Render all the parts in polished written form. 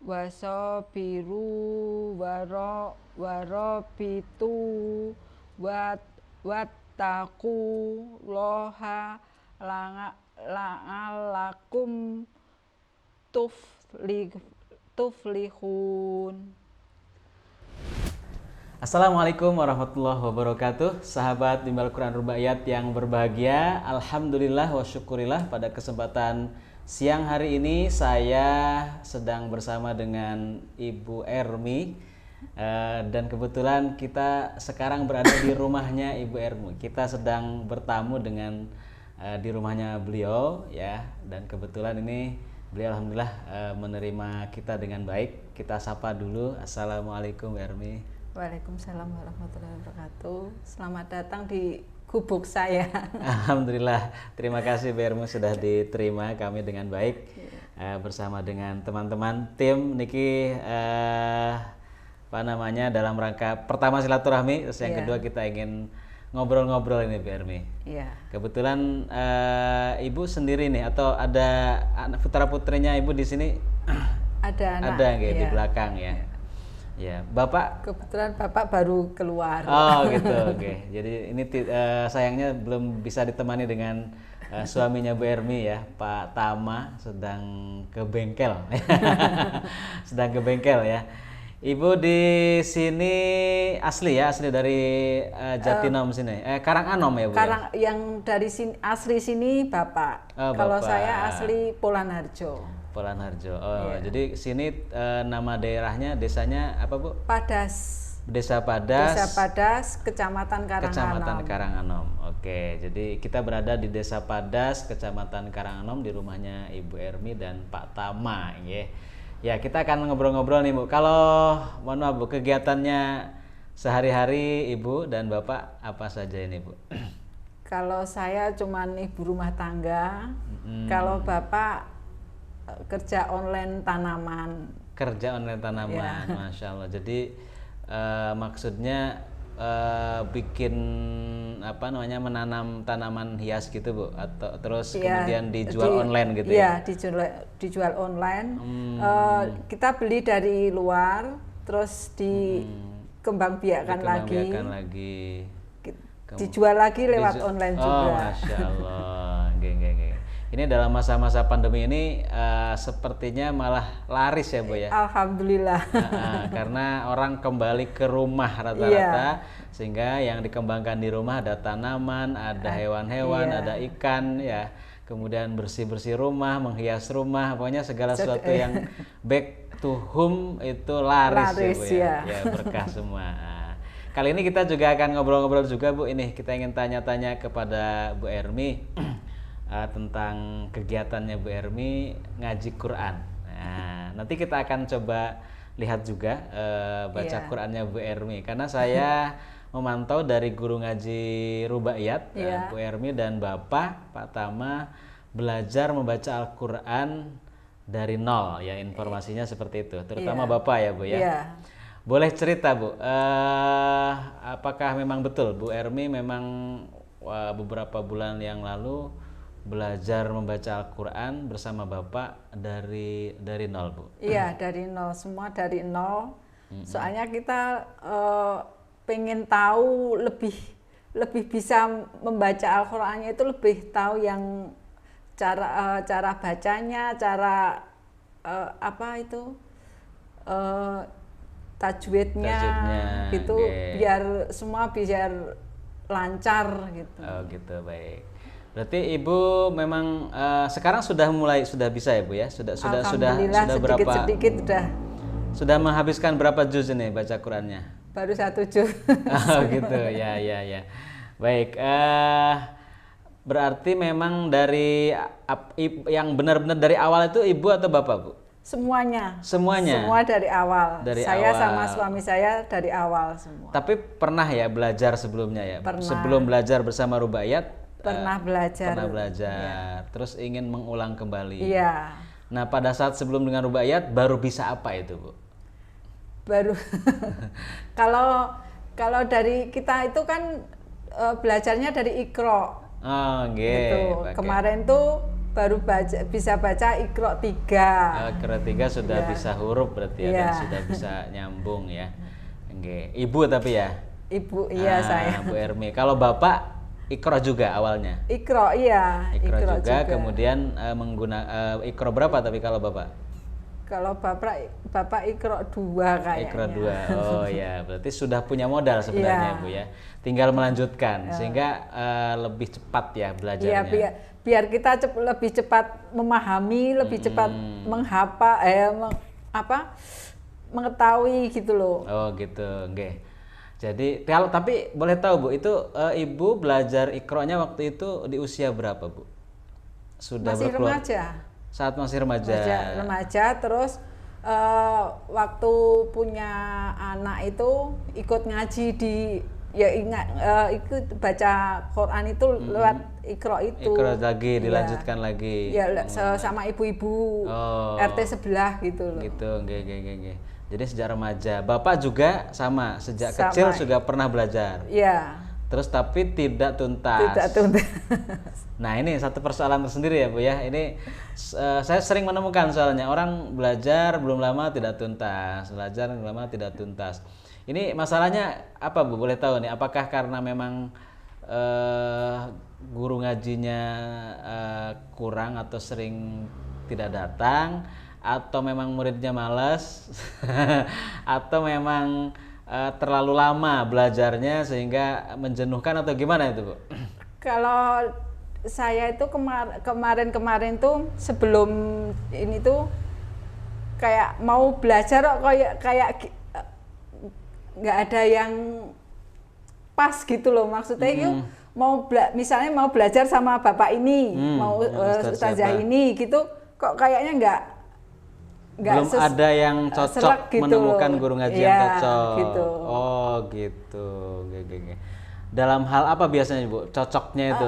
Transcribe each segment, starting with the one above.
wasobiru warobitu wattaku loha la'alakum tuflihun. Assalamualaikum warahmatullahi wabarakatuh. Sahabat Bimbel Quran Rubaiyat yang berbahagia, alhamdulillah wa syukurillah, pada kesempatan siang hari ini saya sedang bersama dengan Ibu Ermi, dan kebetulan kita sekarang berada di rumahnya Ibu Ermi. Kita sedang bertamu dengan di rumahnya beliau ya, dan kebetulan ini beliau alhamdulillah menerima kita dengan baik. Kita sapa dulu. Assalamualaikum Ermi. Waalaikumsalam warahmatullahi wabarakatuh. Selamat datang di gubuk saya. Alhamdulillah, terima kasih Bu Ermi sudah diterima kami dengan baik bersama dengan teman-teman tim niki dalam rangka pertama silaturahmi, terus yang kedua kita ingin ngobrol-ngobrol ini Bu Ermi. Iya. Kebetulan Ibu sendiri nih atau ada putra putrinya Ibu di sini? Ada di belakang ya. Ya, Bapak kebetulan Bapak baru keluar. Oh gitu, oke. Jadi ini sayangnya belum bisa ditemani dengan suaminya Bu Ermi ya, Pak Tama sedang ke bengkel. Sedang ke bengkel ya. Ibu di sini asli dari Jatinom sini. Karanganom ya Bu? Yang dari sini asli sini Bapak. Kalau saya asli Polanharjo. Polanharjo. Oh, iya. Jadi sini nama daerahnya, desanya apa Bu? Padas. Desa Padas. Desa Padas, Kecamatan Karanganom. Kecamatan Karanganom. Oke, jadi kita berada di Desa Padas, Kecamatan Karanganom, di rumahnya Ibu Ermi dan Pak Tama. Ya, kita akan ngobrol-ngobrol nih Bu. Kalau mohon maaf Bu, kegiatannya sehari-hari Ibu dan Bapak apa saja ini Bu? Kalau saya cuman ibu rumah tangga. Kalau Bapak kerja online tanaman. Kerja online tanaman, ya. Masya Allah. Jadi maksudnya bikin menanam tanaman hias gitu Bu, atau terus kemudian dijual online gitu ya? Iya, dijual online. Kita beli dari luar, terus dikembangbiakan lagi. Dijual lagi lewat online juga. Masya Allah. Ini dalam masa-masa pandemi ini sepertinya malah laris ya Bu ya? Alhamdulillah. Karena orang kembali ke rumah rata-rata, sehingga yang dikembangkan di rumah ada tanaman, ada hewan-hewan, ada ikan ya. Kemudian bersih-bersih rumah, menghias rumah, pokoknya segala sesuatu yang back to home itu laris ya Bu ya? Ya, berkah semua. Kali ini kita juga akan ngobrol-ngobrol juga Bu, ini kita ingin tanya-tanya kepada Bu Ermi tentang kegiatannya Bu Ermi ngaji Quran. Nah, nanti kita akan coba lihat juga baca Qurannya Bu Ermi, karena saya memantau dari guru ngaji Rubaiyat Bu Ermi dan Bapak Pak Tama belajar membaca Al-Quran dari nol ya, informasinya seperti itu, terutama Bapak ya Bu ya. Boleh cerita Bu, apakah memang betul Bu Ermi memang beberapa bulan yang lalu belajar membaca Al-Quran bersama Bapak dari nol Bu? Iya, dari nol, semua dari nol. Soalnya kita pengen tahu lebih bisa membaca Al-Qurannya, itu lebih tahu yang cara bacanya, cara tajwidnya gitu, biar semua biar lancar gitu. Oh gitu, baik. Berarti Ibu memang sekarang sudah bisa ya Bu ya? Sudah berapa? Sedikit Sudah menghabiskan berapa juz ini baca Qurannya? Baru 1 juz. Oh gitu, ya. Baik, berarti memang dari yang benar-benar dari awal itu Ibu atau Bapak Bu? Semuanya. Semua dari awal. Saya sama suami saya dari awal semua. Tapi pernah ya belajar sebelumnya ya? Pernah. Sebelum belajar bersama Rubaiyat? Pernah belajar. Ya. Terus ingin mengulang kembali. Iya. Nah, pada saat sebelum dengan Rubaiyat baru bisa apa itu Bu? Baru kalau dari kita itu kan belajarnya dari Iqra. Oh, gitu. Kemarin tuh baru bisa baca Iqra 3. Iqra 3 sudah Ya. bisa huruf berarti ya, Ya. dan sudah bisa nyambung ya. Oke. Ibu tapi ya? Ibu, iya saya. Bu Ermi. Kalau Bapak Iqra juga awalnya? Iqra, iya. Iqra juga, kemudian Iqra berapa tapi kalau Bapak? Kalau Bapak Iqra 2 kayaknya. Iqra 2. Oh ya, berarti sudah punya modal sebenarnya Iya. Bu ya. Tinggal melanjutkan sehingga lebih cepat ya belajarnya. Iya, biar kita lebih cepat memahami, lebih cepat menghafal, mengetahui gitu loh. Oh gitu, oke. Jadi tapi boleh tahu Bu, itu Ibu belajar Iqra-nya waktu itu di usia berapa Bu? Sudah Masih berkeluarga? remaja. Saat masih remaja. Remaja, terus waktu punya anak itu ikut ngaji ikut baca Quran itu lewat Iqra itu. Iqra lagi, dilanjutkan lagi. Ya, sama ibu-ibu RT sebelah gitu loh. Gitu, oke. Jadi sejak remaja. Bapak juga sama, sejak Sama. kecil juga pernah belajar. Iya. Terus tapi tidak tuntas. Tidak tuntas. Nah ini satu persoalan tersendiri ya Bu ya. Ini saya sering menemukan soalnya orang belajar belum lama tidak tuntas, belajar belum lama tidak tuntas. Ini masalahnya apa Bu? Boleh tahu nih? Apakah karena memang guru ngajinya kurang atau sering tidak datang, atau memang muridnya malas, atau memang terlalu lama belajarnya sehingga menjenuhkan atau gimana itu Bu? Kalau saya itu kemarin tuh sebelum ini tuh kayak mau belajar kok kayak nggak ada yang pas gitu loh, maksudnya itu misalnya mau belajar sama bapak ini, mau ustazah ini gitu, kok kayaknya nggak belum ada yang cocok gitu menemukan loh. guru ngaji Iya, yang cocok. gitu. Oh gitu. Oke. Dalam hal apa biasanya Bu cocoknya itu?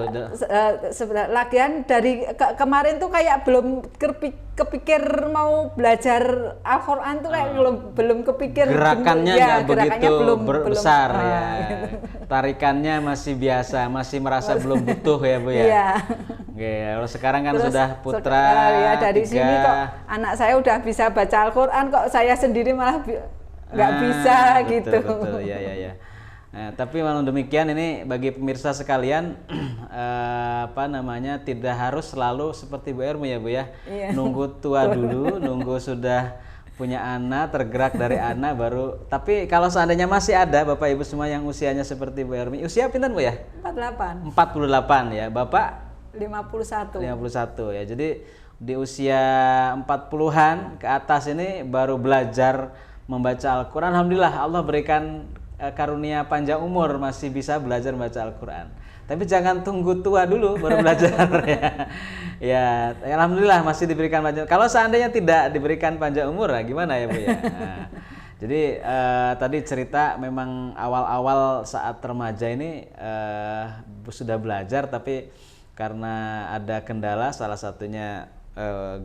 Sebenarnya lagian dari kemarin tuh kayak belum kepikir mau belajar Al-Quran tuh kayak belum kepikir gerakannya nggak begitu besar ya. Gitu. Tarikannya masih biasa, masih merasa belum butuh ya Bu ya. Iya. Oke, kalau sekarang kan Terus, sudah putra ya dari 3. sini kok anak saya udah bisa baca Al-Quran, kok saya sendiri malah nggak bisa gitu. Betul, ya. Nah, tapi walau demikian ini bagi pemirsa sekalian tidak harus selalu seperti Bu Ermi ya Bu ya. Iya. Nunggu tua dulu, nunggu sudah punya anak, tergerak dari anak baru. Tapi kalau seandainya masih ada Bapak Ibu semua yang usianya seperti Bu Ermi, usia pinten Bu ya? 48. 48 ya. Bapak 51. 51 ya. Jadi di usia 40-an ke atas ini baru belajar membaca Al-Qur'an. Alhamdulillah Allah berikan karunia panjang umur masih bisa belajar membaca Al-Qur'an. Tapi jangan tunggu tua dulu baru belajar ya. Ya, alhamdulillah masih diberikan panjang. Kalau seandainya tidak diberikan panjang umur, gimana ya Bu ya? Nah, jadi tadi cerita memang awal-awal saat remaja ini sudah belajar, tapi karena ada kendala, salah satunya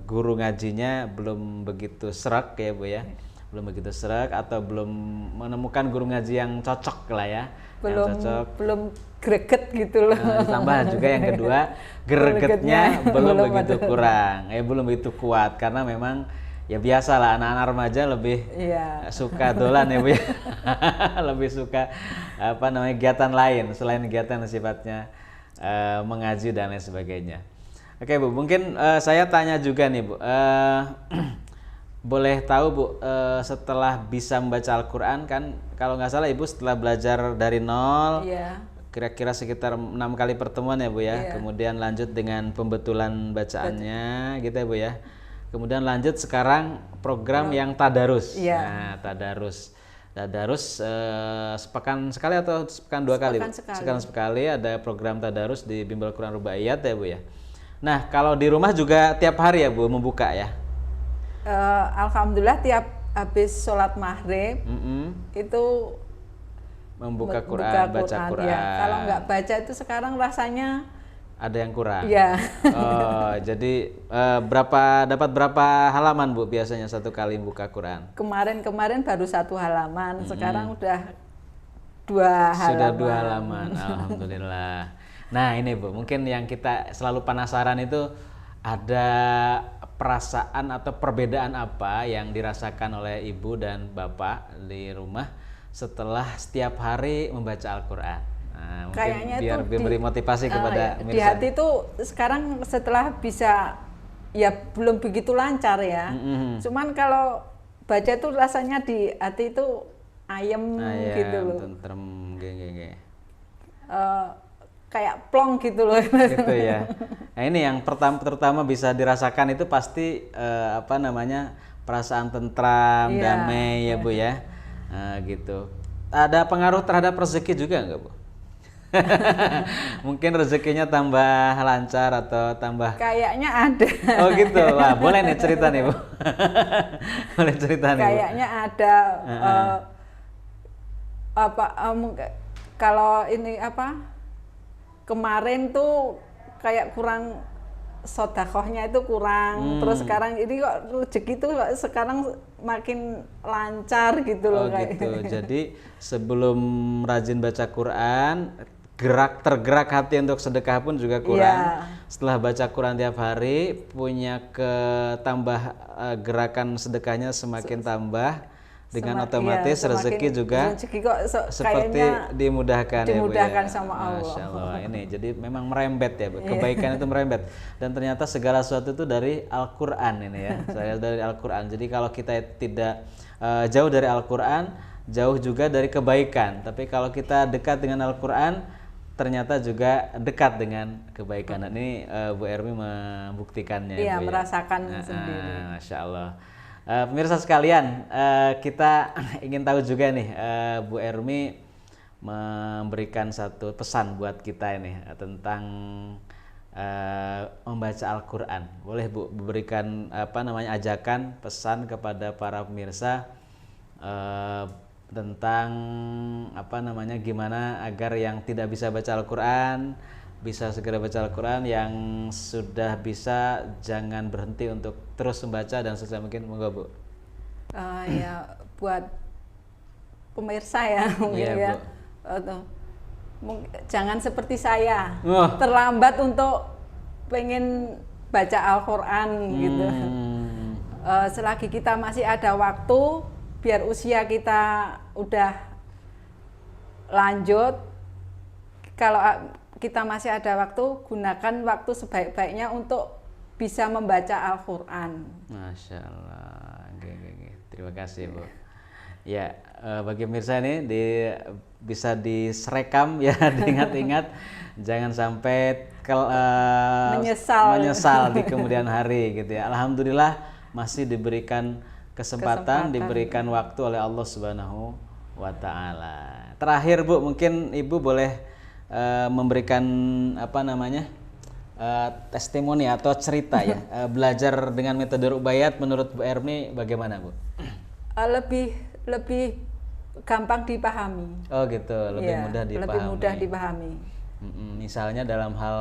guru ngajinya belum begitu serak ya Bu ya. Belum begitu serak atau belum menemukan guru ngaji yang cocok lah ya. Belum greget gitu loh. Ditambah juga yang kedua, gregetnya belum begitu kurang, belum begitu kuat karena memang ya biasalah anak-anak remaja lebih suka dolan ya Bu ya. Lebih suka kegiatan lain selain kegiatan sifatnya mengaji dan lain sebagainya. Oke Bu, mungkin saya tanya juga nih Bu. Boleh tahu Bu, setelah bisa membaca Al-Quran kan, kalau nggak salah Ibu setelah belajar dari nol, kira-kira sekitar 6 kali pertemuan ya Bu ya, kemudian lanjut dengan pembetulan bacaannya gitu ya Bu ya, kemudian lanjut sekarang program yang tadarus. Nah tadarus sepekan sekali atau sepekan 2 kali? Sepekan sekali ada program tadarus di Bimbel Quran Rubaiyat ya Bu ya. Nah kalau di rumah juga tiap hari ya Bu membuka ya? Alhamdulillah tiap habis sholat maghrib itu membuka Quran, baca Quran. Ya. Kalau nggak baca itu sekarang rasanya ada yang kurang. Ya. Oh, jadi dapat berapa halaman Bu biasanya satu kali buka Quran? Kemarin baru 1 halaman, sekarang udah 2 halaman. Sudah 2 halaman, alhamdulillah. Nah ini Bu, mungkin yang kita selalu penasaran itu ada perasaan atau perbedaan apa yang dirasakan oleh ibu dan bapak di rumah setelah setiap hari membaca Al-Quran? Nah, mungkin Kayaknya biar itu beri motivasi kepada di Mirsa. hati itu sekarang setelah bisa, ya belum begitu lancar ya. Cuman kalau baca itu rasanya di hati itu ayem gitu loh. Tentrem, Kayak plong gitu loh. gitu ya. Nah ini yang terutama bisa dirasakan itu pasti apa namanya, perasaan tentram, damai ya Bu ya. Gitu. Ada pengaruh terhadap rezeki juga nggak Bu? Mungkin rezekinya tambah lancar atau tambah? Kayaknya ada. Oh gitu, wah boleh nih cerita nih Bu. Boleh cerita nih Bu. Kayaknya ada kalau ini kemarin tuh kayak kurang sodakohnya itu kurang, terus sekarang ini kok rezeki tuh sekarang makin lancar gitu loh. Gitu. Jadi sebelum rajin baca Quran, tergerak hati untuk sedekah pun juga kurang. Setelah baca Quran tiap hari, punya gerakan sedekahnya semakin tambah, dengan otomatis rezeki juga seperti dimudahkan ya Bu ya. Sama Allah. Masya Allah. Ini jadi memang merembet ya Bu. Kebaikan itu merembet, dan ternyata segala sesuatu itu dari Al-Quran ini ya. Saya dari Al-Quran. Jadi kalau kita tidak jauh dari Al-Quran, jauh juga dari kebaikan. Tapi kalau kita dekat dengan Al-Quran, ternyata juga dekat dengan kebaikan. Ini Bu Ermi membuktikannya. Iya, Bu, merasakan ya. sendiri. Masya Allah. Pemirsa sekalian, kita ingin tahu juga nih, Bu Ermi memberikan satu pesan buat kita ini tentang membaca Al-Quran. Boleh Bu berikan ajakan, pesan kepada para pemirsa tentang gimana agar yang tidak bisa baca Al-Quran bisa segera baca Al-Quran, yang sudah bisa jangan berhenti untuk terus membaca dan sesama mungkin. Monggo Bu. Ya buat pemirsa ya mungkin ya, jangan seperti saya terlambat untuk pengen baca Al-Quran gitu. Selagi kita masih ada waktu, biar usia kita udah lanjut, kalau kita masih ada waktu, gunakan waktu sebaik-baiknya untuk bisa membaca Al-Quran. Masya Allah. Terima kasih Bu. Ya, bagi pemirsa ini bisa diserekam ya, diingat-ingat, jangan sampai menyesal di kemudian hari gitu ya. Alhamdulillah masih diberikan kesempatan, diberikan waktu oleh Allah Subhanahu wa Ta'ala. Terakhir Bu, mungkin Ibu boleh memberikan testimoni atau cerita ya, belajar dengan metode Rubaiyat menurut Bu Ermi bagaimana Bu? Lebih gampang dipahami. Oh gitu, lebih mudah dipahami. Lebih mudah dipahami. Misalnya dalam hal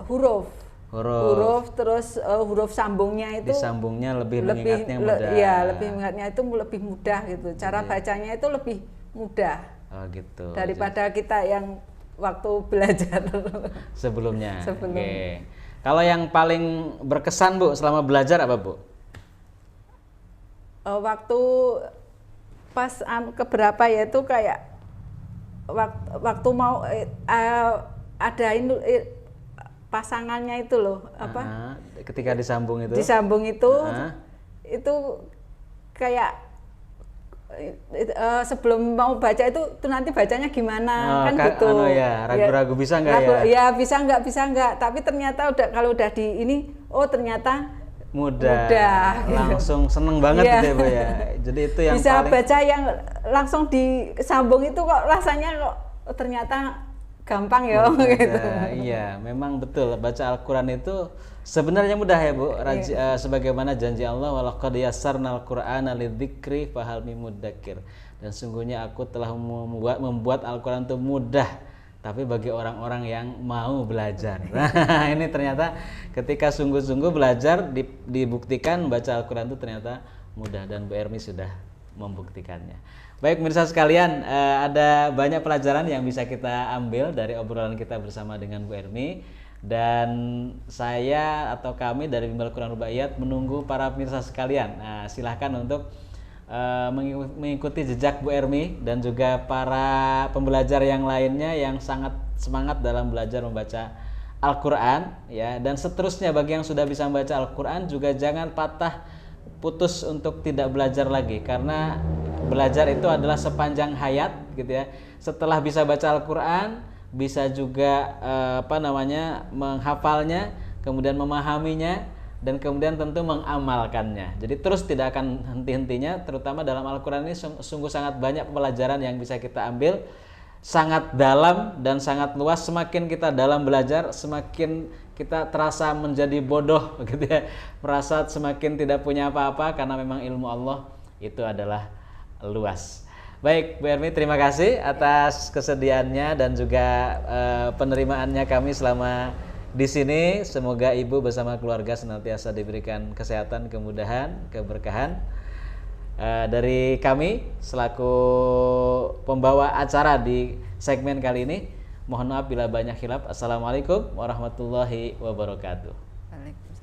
huruf, terus huruf sambungnya itu disambungnya lebih mengingatnya mudah. Iya, lebih mengingatnya itu lebih mudah gitu. Cara bacanya itu lebih mudah. Oh gitu. Daripada kita yang waktu belajar sebelumnya. Kalau yang paling berkesan Bu selama belajar apa Bu? Waktu pas keberapa ya itu kayak waktu mau adain pasangannya itu loh, ketika disambung itu itu kayak sebelum mau baca itu nanti bacanya gimana gitu. Ragu-ragu bisa nggak ya? Ya bisa nggak, tapi ternyata kalau udah di ini, ternyata mudah langsung seneng banget gitu ya Bu ya. Jadi itu yang bisa baca yang langsung disambung itu kok rasanya ternyata gampang ya gitu. Iya, memang betul, baca Al-Quran itu sebenarnya mudah ya Bu. Sebagaimana janji Allah, walaqad yassarnal Qur'ana lidzikri fahal mim mudzakir. Dan sungguhnya aku telah membuat Al-Quran itu mudah, tapi bagi orang-orang yang mau belajar. Nah, ini ternyata ketika sungguh-sungguh belajar dibuktikan baca Al-Quran itu ternyata mudah, dan Bu Ermi sudah membuktikannya. Baik pemirsa sekalian, ada banyak pelajaran yang bisa kita ambil dari obrolan kita bersama dengan Bu Ermi. Dan saya atau kami dari Bimbel Quran Rubaiyat menunggu para pemirsa sekalian. Nah, silahkan untuk mengikuti jejak Bu Ermi dan juga para pembelajar yang lainnya yang sangat semangat dalam belajar membaca Al-Quran, ya. Dan seterusnya bagi yang sudah bisa membaca Al-Quran juga jangan patah putus untuk tidak belajar lagi, karena belajar itu adalah sepanjang hayat, gitu ya. Setelah bisa baca Al-Quran, bisa juga menghafalnya, kemudian memahaminya, dan kemudian tentu mengamalkannya. Jadi terus tidak akan henti-hentinya, terutama dalam Al-Quran ini sungguh sangat banyak pelajaran yang bisa kita ambil, sangat dalam dan sangat luas. Semakin kita dalam belajar, semakin kita terasa menjadi bodoh, gitu ya, merasa semakin tidak punya apa-apa, karena memang ilmu Allah itu adalah luas. Baik, Bu Ermi, terima kasih atas kesediaannya dan juga penerimaannya kami selama di sini. Semoga Ibu bersama keluarga senantiasa diberikan kesehatan, kemudahan, keberkahan. Dari kami selaku pembawa acara di segmen kali ini, mohon maaf bila banyak khilaf. Assalamualaikum warahmatullahi wabarakatuh. Waalaikumsalam.